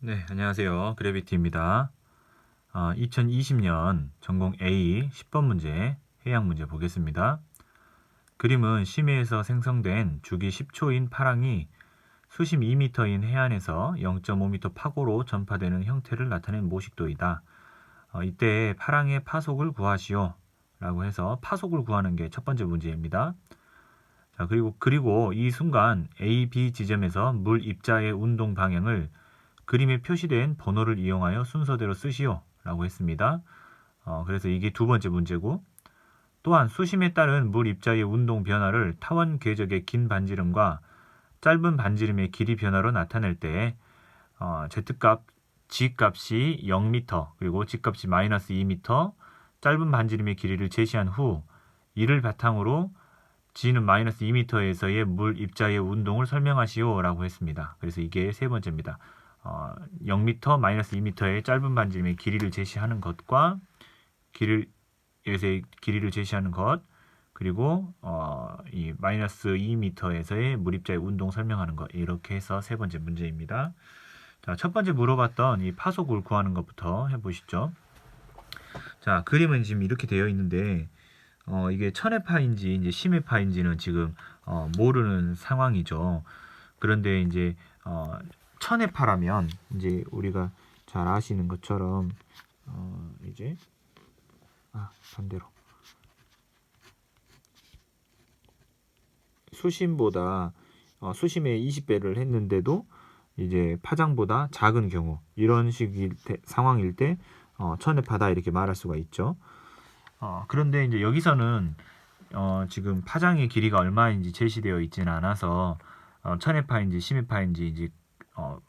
네, 안녕하세요. 그래비티입니다. 2020년 전공 A 10번 문제, 해양 문제 보겠습니다. 그림은 심해에서 생성된 주기 10초인 파랑이 수심 2m인 해안에서 0.5m 파고로 전파되는 형태를 나타낸 모식도이다. 이때 파랑의 파속을 구하시오. 라고 해서 파속을 구하는 게 첫 번째 문제입니다. 자, 그리고 이 순간 A, B 지점에서 물 입자의 운동 방향을 그림에 표시된 번호를 이용하여 순서대로 쓰시오 라고 했습니다. 그래서 이게 두 번째 문제고, 또한 수심에 따른 물 입자의 운동 변화를 타원 궤적의 긴 반지름과 짧은 반지름의 길이 변화로 나타낼 때 Z값, G값이 0m 그리고 G값이 마이너스 2m, 짧은 반지름의 길이를 제시한 후 이를 바탕으로 G는 마이너스 2m에서의 물 입자의 운동을 설명하시오 라고 했습니다. 그래서 이게 세 번째입니다. 0m, 마이너스 2m의 짧은 반지름의 길이를 제시하는 것과 여기서의 길이를 제시하는 것, 그리고 이 마이너스 2m에서의 물입자의 운동 설명하는 것, 이렇게 해서 세 번째 문제입니다. 자, 첫 번째 물어봤던 이 파속을 구하는 것부터 해보시죠. 자, 그림은 지금 이렇게 되어 있는데 이게 천해파인지 이제 심해파인지는 지금 모르는 상황이죠. 그런데 이제 천해파라면 이제 우리가 잘 아시는 것처럼 이제 반대로 수심보다 수심의 20배를 했는데도 이제 파장보다 작은 경우 이런 식의 상황일 때 천해파다 이렇게 말할 수가 있죠. 그런데 이제 여기서는 지금 파장의 길이가 얼마인지 제시되어 있지는 않아서 천해파인지 심해파인지 이제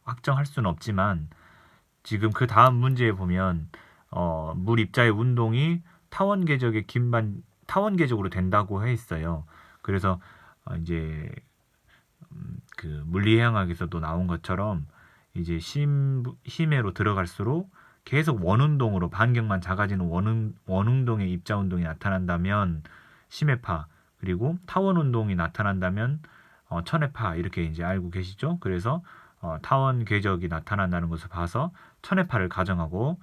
확정할 수는 없지만 지금 그 다음 문제에 보면 물 입자의 운동이 타원 궤적으로 된다고 해 있어요. 그래서 이제 그 물리해양학에서도 나온 것처럼 이제 심해로 들어갈수록 계속 원운동으로 반경만 작아지는 원운동의 입자 운동이 나타난다면 심해파, 그리고 타원 운동이 나타난다면 천해파, 이렇게 이제 알고 계시죠? 그래서 타원 궤적이 나타난다는 것을 봐서 천해파를 가정하고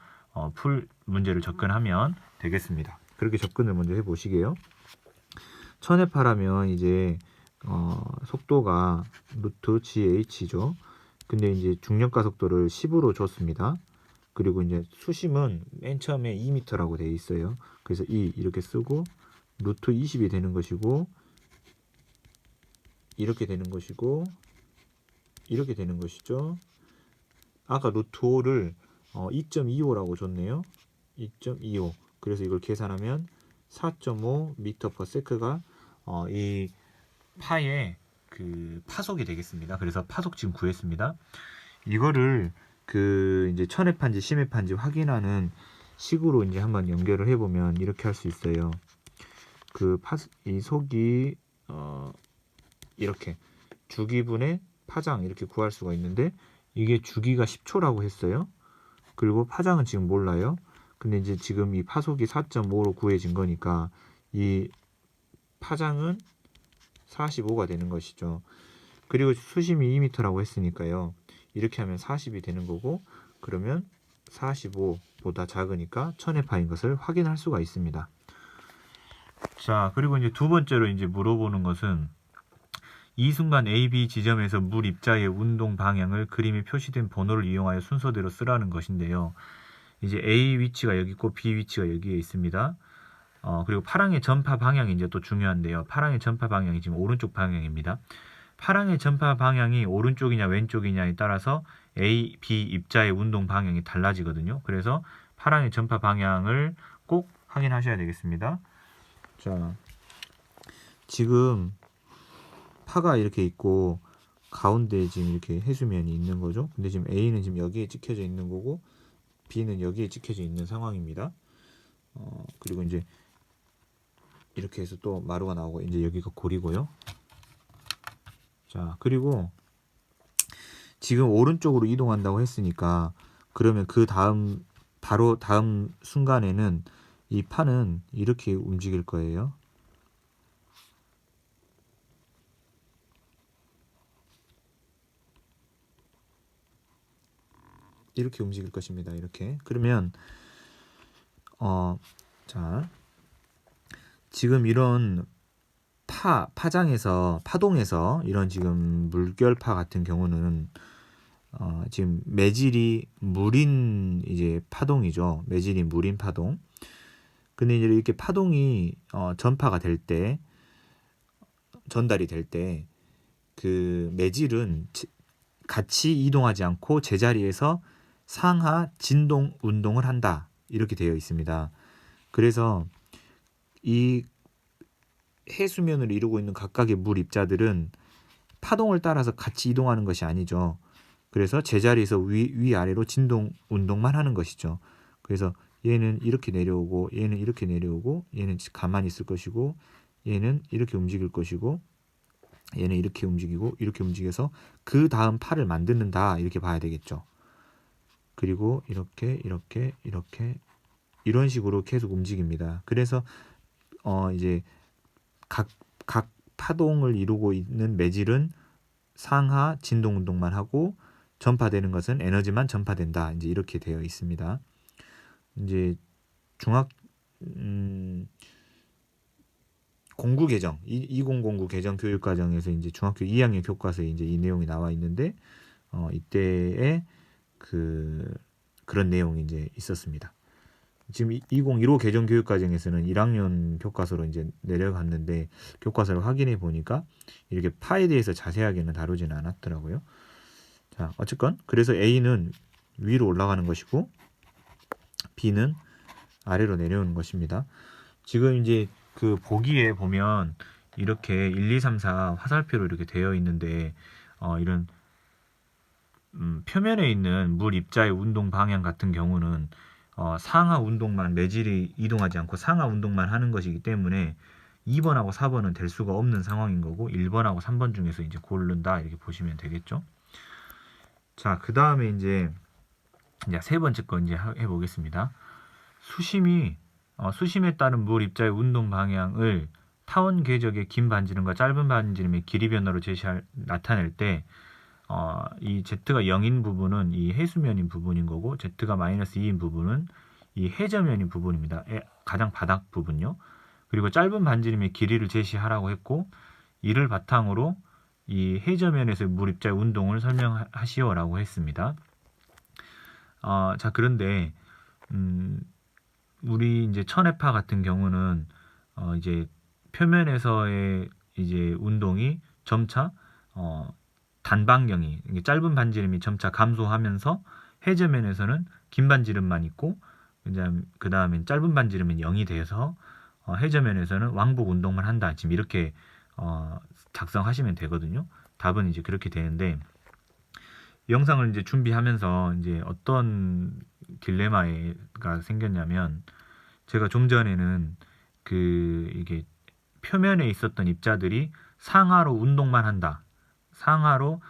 풀 문제를 접근하면 되겠습니다. 그렇게 접근을 먼저 해보시게요. 천해파라면 이제 속도가 루트 GH죠. 근데 이제 중력가 속도를 10으로 줬습니다. 그리고 이제 수심은 맨 처음에 2m라고 되어 있어요. 그래서 이렇게 쓰고 루트 20이 되는 것이고, 이렇게 되는 것이고, 이렇게 되는 것이죠. 아까 루트 5를 2.25라고 줬네요. 2.25. 그래서 이걸 계산하면 4.5m/s가 이 파의 그 파속이 되겠습니다. 그래서 파속 지금 구했습니다. 이거를 그 이제 천해파인지 심해파인지 확인하는 식으로 이제 한번 연결을 해보면 이렇게 할 수 있어요. 이 속이 이렇게 주기분의 파장 이렇게 구할 수가 있는데, 이게 주기가 10초라고 했어요. 그리고 파장은 지금 몰라요. 근데 이제 지금 이 파속이 4.5로 구해진 거니까 이 파장은 45가 되는 것이죠. 그리고 수심이 2m라고 했으니까요. 이렇게 하면 40이 되는 거고, 그러면 45보다 작으니까 천해파인 것을 확인할 수가 있습니다. 자, 그리고 이제 두 번째로 이제 물어보는 것은 이 순간 A, B 지점에서 물 입자의 운동 방향을 그림에 표시된 번호를 이용하여 순서대로 쓰라는 것인데요. 이제 A 위치가 여기 있고 B 위치가 여기에 있습니다. 그리고 파랑의 전파 방향이 이제 또 중요한데요. 파랑의 전파 방향이 지금 오른쪽 방향입니다. 파랑의 전파 방향이 오른쪽이냐 왼쪽이냐에 따라서 A, B 입자의 운동 방향이 달라지거든요. 그래서 파랑의 전파 방향을 꼭 확인하셔야 되겠습니다. 자, 지금 파가 이렇게 있고 가운데에 지금 이렇게 해수면이 있는 거죠. 근데 지금 A는 지금 여기에 찍혀져 있는 거고 B는 여기에 찍혀져 있는 상황입니다. 그리고 이제 이렇게 해서 또 마루가 나오고 이제 여기가 골이고요. 자, 그리고 지금 오른쪽으로 이동한다고 했으니까 그러면 그 다음 바로 다음 순간에는 이 파는 이렇게 움직일 거예요. 이렇게 움직일 것입니다. 이렇게. 그러면 자, 지금 이런 파동에서 이런 지금 물결파 같은 경우는 지금 매질이 물인 이제 파동이죠. 매질이 물인 파동. 근데 이제 이렇게 파동이 전파가 될 때, 전달이 될 때 그 매질은 같이 이동하지 않고 제자리에서 상하 진동 운동을 한다. 이렇게 되어 있습니다. 그래서 이 해수면을 이루고 있는 각각의 물 입자들은 파동을 따라서 같이 이동하는 것이 아니죠. 그래서 제자리에서 위아래로 진동 운동만 하는 것이죠. 그래서 얘는 이렇게 내려오고 얘는 이렇게 내려오고 얘는 가만히 있을 것이고 얘는 이렇게 움직일 것이고 얘는 이렇게 움직이고 이렇게 움직여서 그 다음 팔을 만드는다 이렇게 봐야 되겠죠. 그리고 이렇게 이런 식으로 계속 움직입니다. 그래서 이제 각 파동을 이루고 있는 매질은 상하 진동 운동만 하고 전파되는 것은 에너지만 전파된다. 이제 이렇게 되어 있습니다. 이제 공구 개정 2009 개정 교육 과정에서 이제 중학교 2학년 교과서에 이제 이 내용이 나와 있는데 이때에 그런 내용이 이제 있었습니다. 지금 2015 개정 교육 과정에서는 1학년 교과서로 이제 내려갔는데 교과서를 확인해 보니까 이렇게 파에 대해서 자세하게는 다루지는 않았더라고요. 자, 어쨌건 그래서 A는 위로 올라가는 것이고 B는 아래로 내려오는 것입니다. 지금 이제 그 보기에 보면 이렇게 1, 2, 3, 4 화살표로 이렇게 되어 있는데 이런 표면에 있는 물 입자의 운동 방향 같은 경우는 상하 운동만 매질이 이동하지 않고 상하 운동만 하는 것이기 때문에 2번하고 4번은 될 수가 없는 상황인 거고 1번하고 3번 중에서 이제 고른다 이렇게 보시면 되겠죠. 자, 그 다음에 이제 세 번째 거 이제 해보겠습니다. 수심에 따른 물 입자의 운동 방향을 타원 궤적의 긴 반지름과 짧은 반지름의 길이 변화로 나타낼 때 이 Z가 0인 부분은 이 해수면인 부분인 거고 Z가 마이너스 2인 부분은 이 해저면인 부분입니다. 가장 바닥 부분요. 그리고 짧은 반지름의 길이를 제시하라고 했고 이를 바탕으로 이 해저면에서의 물 입자의 운동을 설명하시오라고 했습니다. 자, 그런데 우리 이제 천해파 같은 경우는 이제 표면에서의 이제 운동이 점차 단반경이 짧은 반지름이 점차 감소하면서 해저면에서는 긴 반지름만 있고 그 다음에 짧은 반지름은 0이 돼서 해저면에서는 왕복 운동만 한다. 지금 이렇게 작성하시면 되거든요. 답은 이제 그렇게 되는데 영상을 이제 준비하면서 이제 어떤 딜레마가 생겼냐면 제가 좀 전에는 이게 표면에 있었던 입자들이 상하로 운동만 한다. 상하로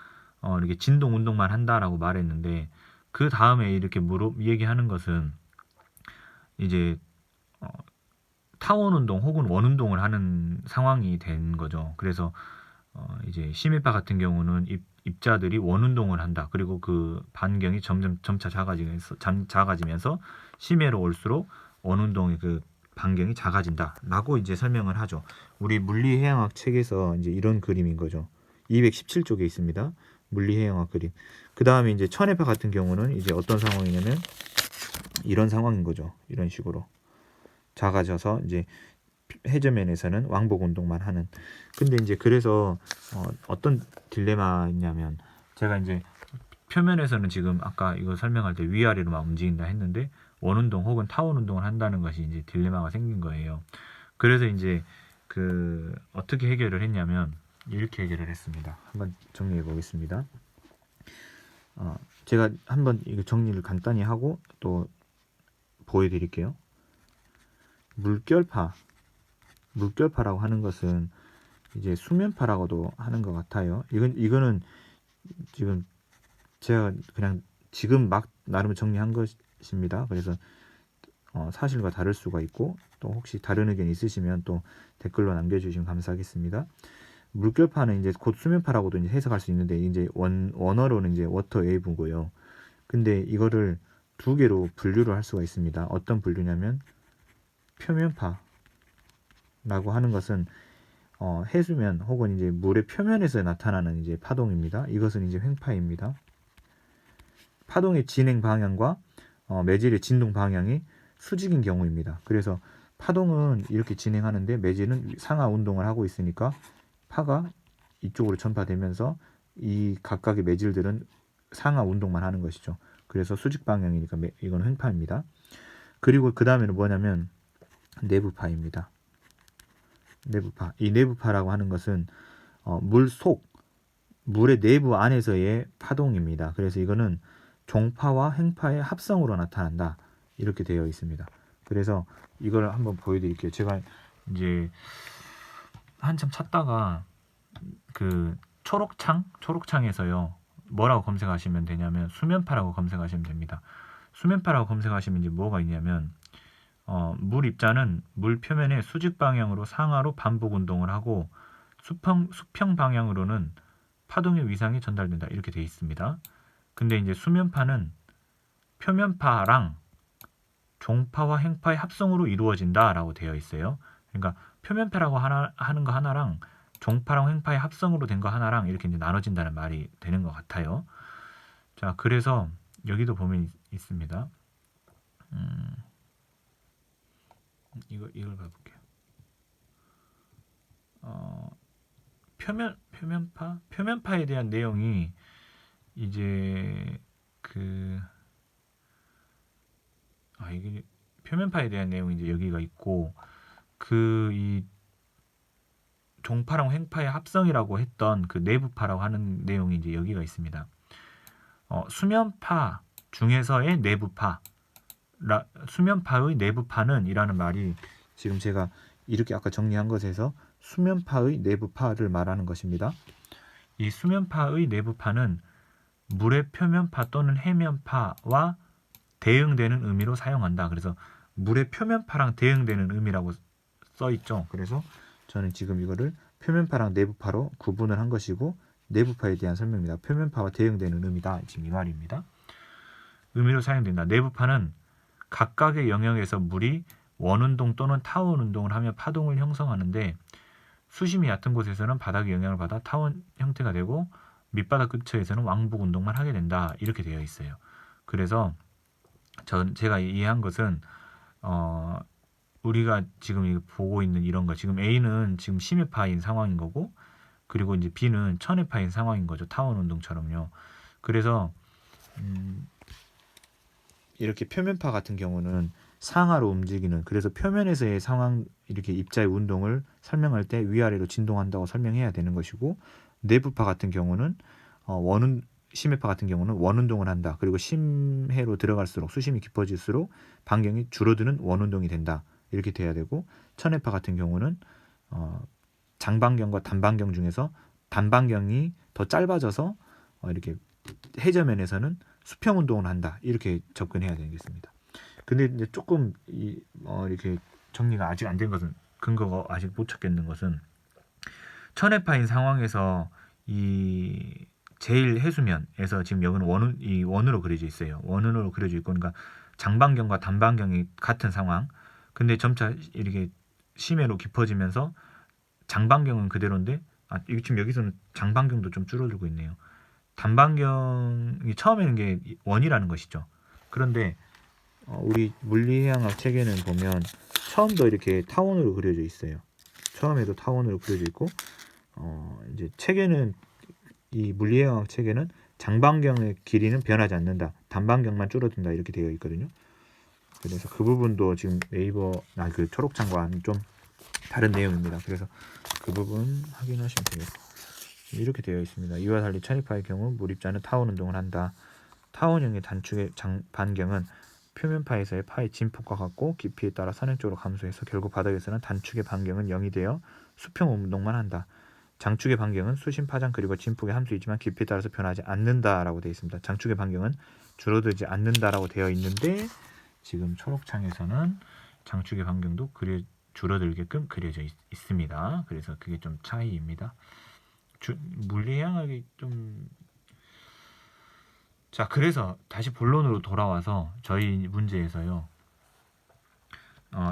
이렇게 진동 운동만 한다라고 말했는데 그 다음에 이렇게 얘기하는 것은 이제 타원 운동 혹은 원 운동을 하는 상황이 된 거죠. 그래서 이제 심해파 같은 경우는 입자들이 원 운동을 한다. 그리고 그 반경이 점차 작아지면서 심해로 올수록 원 운동의 그 반경이 작아진다라고 이제 설명을 하죠. 우리 물리해양학 책에서 이제 이런 그림인 거죠. 217쪽에 있습니다. 물리해양학 그림. 그 다음에 이제 천해파 같은 경우는 이제 어떤 상황이냐면 이런 상황인 거죠. 이런 식으로 작아져서 이제 해저면에서는 왕복 운동만 하는. 근데 이제 그래서 어떤 딜레마냐면 제가 이제 표면에서는 지금 아까 이거 설명할 때 위아래로만 움직인다 했는데 원운동 혹은 타원 운동을 한다는 것이 이제 딜레마가 생긴 거예요. 그래서 이제 어떻게 해결을 했냐면 이렇게 해결을 했습니다. 한번 정리해 보겠습니다. 제가 한번 이거 정리를 간단히 하고 또 보여드릴게요. 물결파라고 하는 것은 이제 수면파라고도 하는 것 같아요. 이거는 지금 제가 그냥 지금 막 나름 정리한 것입니다. 그래서 사실과 다를 수가 있고 또 혹시 다른 의견 있으시면 또 댓글로 남겨주시면 감사하겠습니다. 물결파는 이제 곧 수면파라고도 이제 해석할 수 있는데 이제 원어로는 이제 워터 웨이브고요. 근데 이거를 두 개로 분류를 할 수가 있습니다. 어떤 분류냐면 표면파라고 하는 것은 해수면 혹은 이제 물의 표면에서 나타나는 이제 파동입니다. 이것은 이제 횡파입니다. 파동의 진행 방향과 매질의 진동 방향이 수직인 경우입니다. 그래서 파동은 이렇게 진행하는데 매질은 상하 운동을 하고 있으니까 파가 이쪽으로 전파되면서 이 각각의 매질들은 상하 운동만 하는 것이죠. 그래서 수직 방향이니까 이건 횡파입니다. 그리고 그 다음에는 뭐냐면 내부파입니다. 내부파. 이 내부파라고 하는 것은 물의 내부 안에서의 파동입니다. 그래서 이거는 종파와 횡파의 합성으로 나타난다. 이렇게 되어 있습니다. 그래서 이걸 한번 보여드릴게요. 제가 이제 한참 찾다가 그 초록창에서요. 뭐라고 검색하시면 되냐면 수면파라고 검색하시면 됩니다. 수면파라고 검색하시면 이제 뭐가 있냐면 물 입자는 물 표면의 수직 방향으로 상하로 반복 운동을 하고 수평 방향으로는 파동의 위상이 전달된다. 이렇게 되어 있습니다. 근데 이제 수면파는 표면파랑 종파와 횡파의 합성으로 이루어진다라고 되어 있어요. 그러니까 표면파라고 하는 거 하나랑 종파랑 횡파의 합성으로 된 거 하나랑 이렇게 이제 나눠진다는 말이 되는 것 같아요. 자, 그래서 여기도 보면 있습니다. 이걸 봐볼게요. 표면파에 대한 내용이 이제 이게 표면파에 대한 내용이 이제 여기가 있고 이 종파랑 횡파의 합성이라고 했던 그 내부파라고 하는 내용이 이제 여기가 있습니다. 수면파 중에서의 내부파, 수면파의 내부파는 이라는 말이 지금 제가 이렇게 아까 정리한 것에서 수면파의 내부파를 말하는 것입니다. 이 수면파의 내부파는 물의 표면파 또는 해면파와 대응되는 의미로 사용한다. 그래서 물의 표면파랑 대응되는 의미라고 써 있죠. 그래서 저는 지금 이거를 표면파랑 내부파로 구분을 한 것이고 내부파에 대한 설명입니다. 표면파와 대응되는 의미다. 지금 이 말입니다. 의미로 사용된다. 내부파는 각각의 영역에서 물이 원운동 또는 타원 운동을 하며 파동을 형성하는데 수심이 얕은 곳에서는 바닥의 영향을 받아 타원 형태가 되고 밑바닥 근처에서는 왕복 운동만 하게 된다. 이렇게 되어 있어요. 그래서 제가 이해한 것은 우리가 지금 보고 있는 이런 거 지금 A는 지금 심해파인 상황인 거고 그리고 이제 B는 천해파인 상황인 거죠. 타원 운동처럼요. 그래서 이렇게 표면파 같은 경우는 상하로 움직이는 그래서 표면에서의 상황 이렇게 입자의 운동을 설명할 때 위아래로 진동한다고 설명해야 되는 것이고 내부파 같은 경우는 심해파 같은 경우는 원운동을 한다. 그리고 심해로 들어갈수록 수심이 깊어질수록 반경이 줄어드는 원운동이 된다. 이렇게 돼야 되고 천해파 같은 경우는 장반경과 단반경 중에서 단반경이 더 짧아져서 이렇게 해저면에서는 수평 운동을 한다. 이렇게 접근해야 되겠습니다. 근데 이제 조금 이렇게 정리가 아직 안 된 것은 근거가 아직 못 찾겠는 것은 천해파인 상황에서 이 제일 해수면에서 지금 여기는 원으로 그려져 있어요. 원으로 그려져 있고 그러니까 장반경과 단반경이 같은 상황. 근데 점차 이렇게 심해로 깊어지면서 장반경은 그대로인데 지금 여기서는 장반경도 좀 줄어들고 있네요. 단반경이 처음에는 게 원이라는 것이죠. 그런데 우리 물리해양학 체계는 보면 처음도 이렇게 타원으로 그려져 있어요. 처음에도 타원으로 그려져 있고 이제 체계는 이 물리해양학 체계는 장반경의 길이는 변하지 않는다. 단반경만 줄어든다. 이렇게 되어 있거든요. 그래서 그 부분도 지금 그 초록창과는 좀 다른 내용입니다. 그래서 그 부분 확인하시면 되겠고 이렇게 되어 있습니다. 이와 달리 천해파의 경우 물입자는 타원 운동을 한다. 타원형의 단축의 반경은 표면파에서의 파의 진폭과 같고 깊이에 따라 선행적으로 감소해서 결국 바닥에서는 단축의 반경은 0이 되어 수평 운동만 한다. 장축의 반경은 수심 파장 그리고 진폭의 함수이지만 깊이에 따라서 변하지 않는다라고 되어 있습니다. 장축의 반경은 줄어들지 않는다라고 되어 있는데 지금 초록창에서는 장축의 반경도 줄어들게끔 그려져 있습니다. 그래서 그게 좀 차이입니다. 물리해양학이 좀 자, 그래서 다시 본론으로 돌아와서 저희 문제에서요.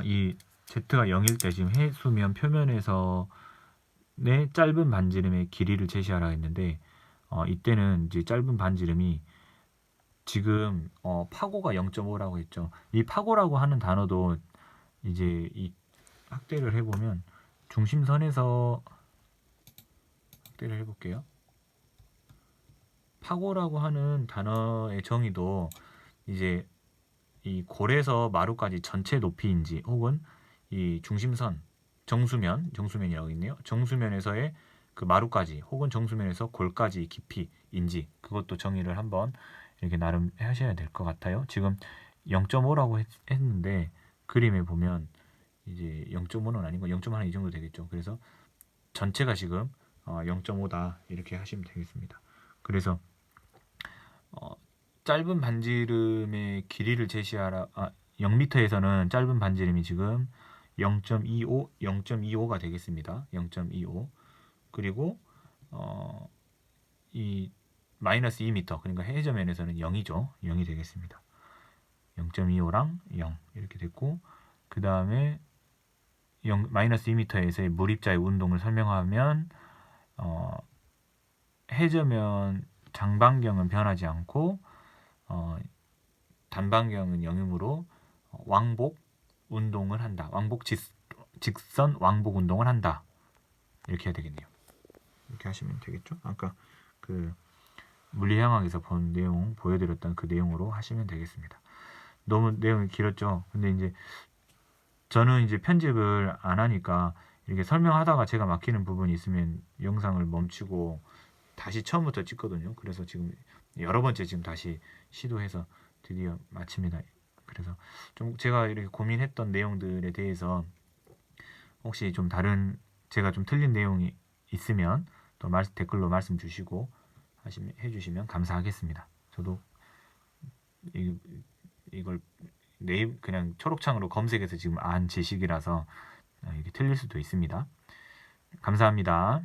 이 Z가 0일 때 지금 해수면 표면에서 내 짧은 반지름의 길이를 제시하라 했는데 이때는 이제 짧은 반지름이 지금 파고가 0.5라고 했죠. 이 파고라고 하는 단어도 이제 이 확대를 해보면 중심선에서 확대를 해볼게요. 파고라고 하는 단어의 정의도 이제 이 골에서 마루까지 전체 높이인지 혹은 이 중심선 정수면이라고 있네요. 정수면에서의 그 마루까지 혹은 정수면에서 골까지 깊이인지 그것도 정의를 한번 이렇게 나름 하셔야 될 것 같아요. 지금 0.5라고 했는데 그림에 보면 이제 0.5는 아니고 0.1 이 정도 되겠죠. 그래서 전체가 지금 0.5다 이렇게 하시면 되겠습니다. 그래서 짧은 반지름의 길이를 제시하라. 0m에서는 짧은 반지름이 지금 0.25가 되겠습니다. 0.25. 그리고 이 마이너스 2m, 그러니까 해저면에서는 0이죠. 0이 되겠습니다. 0.25랑 0 이렇게 됐고, 그 다음에 마이너스 2m에서의 물입자의 운동을 설명하면 해저면 장반경은 변하지 않고 단반경은 0이므로 왕복 운동을 한다. 직선 왕복 운동을 한다. 이렇게 해야 되겠네요. 이렇게 하시면 되겠죠. 아까 그 물리형학에서 본 내용 보여드렸던 그 내용으로 하시면 되겠습니다. 너무 내용이 길었죠. 근데 이제 저는 이제 편집을 안 하니까 이렇게 설명하다가 제가 막히는 부분이 있으면 영상을 멈추고 다시 처음부터 찍거든요. 그래서 지금 여러 번째 지금 다시 시도해서 드디어 마칩니다. 그래서 좀 제가 이렇게 고민했던 내용들에 대해서 혹시 좀 다른 제가 좀 틀린 내용이 있으면 또 댓글로 말씀 주시고 해주시면 감사하겠습니다. 저도 이걸 그냥 초록창으로 검색해서 지금 안 지식이라서 이게 틀릴 수도 있습니다. 감사합니다.